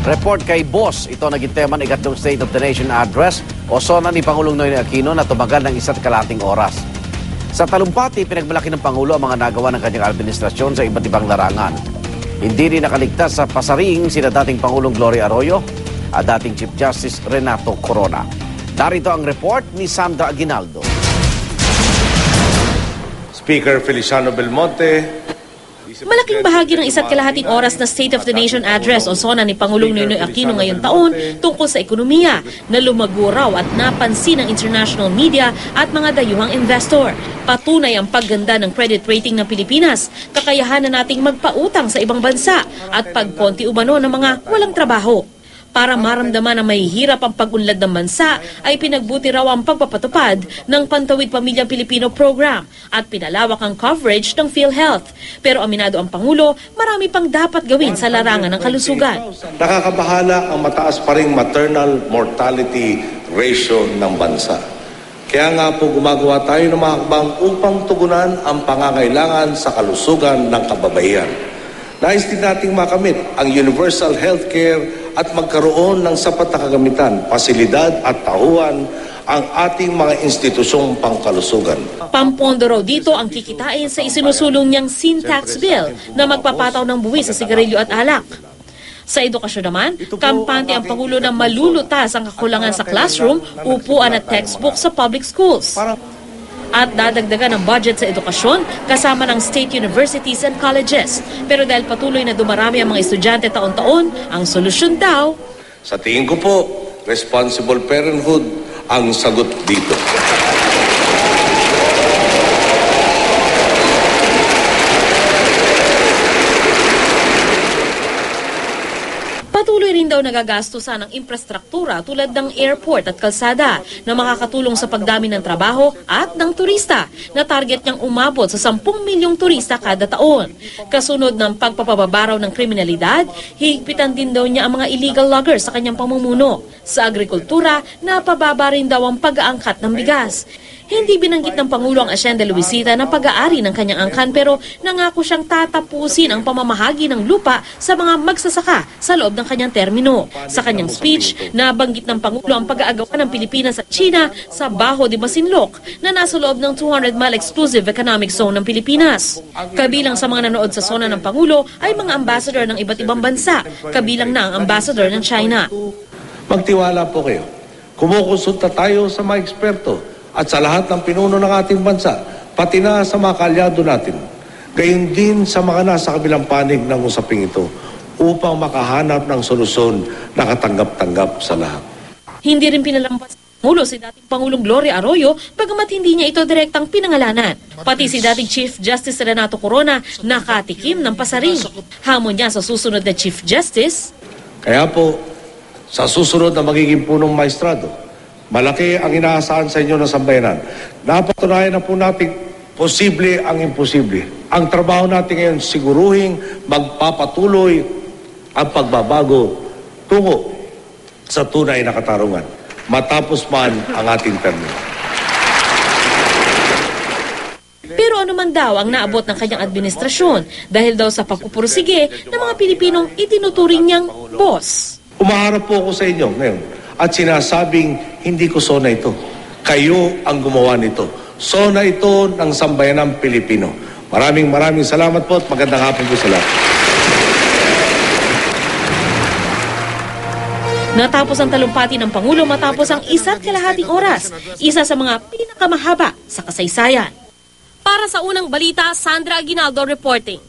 Report kay Boss, ito naging tema ng ikatlong State of the Nation Address o SONA ni Pangulong Noynoy Aquino na tumagal ng 1.5 oras. Sa talumpati, pinagmalaki ng Pangulo ang mga nagawa ng kanyang administrasyon sa iba't ibang larangan. Hindi rin nakaligtas sa pasaring sina dating Pangulong Gloria Arroyo at dating Chief Justice Renato Corona. Narito ang report ni Sandra Aguinaldo. Speaker Feliciano Belmonte. Malaking bahagi ng 1.5 oras na State of the Nation Address o SONA ni Pangulong Noynoy Aquino ngayong taon tungkol sa ekonomiya na lumago raw at napansin ng international media at mga dayuhang investor. Patunay ang pagganda ng credit rating ng Pilipinas, kakayahan na nating magpautang sa ibang bansa at pagkonti umano ng mga walang trabaho. Para maramdaman na mahihirap ang pag-unlad ng bansa ay pinagbuti raw ang pagpapatupad ng Pantawid Pamilyang Pilipino Program at pinalawak ang coverage ng PhilHealth. Pero aminado ang Pangulo, marami pang dapat gawin sa larangan ng kalusugan. Nakakabahala ang mataas pa ring maternal mortality ratio ng bansa. Kaya nga po gumagawa tayo ng mga hakbang upang tugunan ang pangangailangan sa kalusugan ng kababaihan. Nais din nating makamit ang universal healthcare at magkaroon ng sapat na kagamitan, pasilidad at tauhan ang ating mga institusyong pangkalusugan. Pampondo raw dito ang kikitain sa isinusulong niyang sin tax bill na magpapataw ng buwis sa sigarilyo at alak. Sa edukasyon naman, kampante ang Pangulo na malulutas ang kakulangan sa classroom, upuan at textbook sa public schools. At dadagdagan ang budget sa edukasyon kasama ng state universities and colleges. Pero dahil patuloy na dumarami ang mga estudyante taon-taon, ang solusyon daw, sa tingin ko po, responsible parenthood ang sagot dito. Patuloy rin daw nagagastusan ng infrastruktura tulad ng airport at kalsada na makakatulong sa pagdami ng trabaho at ng turista na target niyang umabot sa 10 milyong turista kada taon. Kasunod ng pagpapababaraw ng kriminalidad, higpitan din daw niya ang mga illegal loggers sa kanyang pamumuno. Sa agrikultura, napababa rin daw ang pag-aangkat ng bigas. Hindi binanggit ng Pangulo ang Hacienda Luisita na pag-aari ng kanyang angkan pero nangako siyang tatapusin ang pamamahagi ng lupa sa mga magsasaka sa loob ng kanyang termino. Sa kanyang speech, nabanggit ng Pangulo ang pag-aagawan ng Pilipinas at China sa Bajo de Masinloc na nasa loob ng 200-mile exclusive economic zone ng Pilipinas. Kabilang sa mga nanood sa SONA ng Pangulo ay mga ambassador ng iba't ibang bansa, kabilang na ang ambassador ng China. Magtiwala po kayo. Kumukonsulta tayo sa mga eksperto at sa lahat ng pinuno ng ating bansa, pati na sa mga kaalyado natin. Gayon din sa mga nasa kabilang panig ng usaping ito upang makahanap ng solusyon na katanggap-tanggap sa lahat. Hindi rin pinalampas ng Pangulo si dating Pangulong Gloria Arroyo bagamat hindi niya ito direktang pinangalanan. Pati si dating Chief Justice Renato Corona nakatikim ng pasaring. Hamon niya sa susunod na Chief Justice. Kaya po, sa susunod na magiging punong maestrado, malaki ang inaasahan sa inyo ng sambayanan. Napatunayan na po natin posible ang imposible. Ang trabaho natin ngayon siguruhing magpapatuloy ang pagbabago tungo sa tunay na katarungan. Matapos man ang ating termino. Pero ano man daw ang naabot ng kanyang administrasyon dahil daw sa pagpupursige ng mga Pilipinong itinuturing niyang boss. Umaharap po ako sa inyo ngayon at sinasabing hindi ko SONA ito. Kayo ang gumawa nito. SONA ito ng sambayanang Pilipino. Maraming salamat po at magandang hapon po sa lahat. Natapos ang talumpati ng Pangulo matapos ang 1.5 oras. Isa sa mga pinakamahaba sa kasaysayan. Para sa unang balita, Sandra Aguinaldo reporting.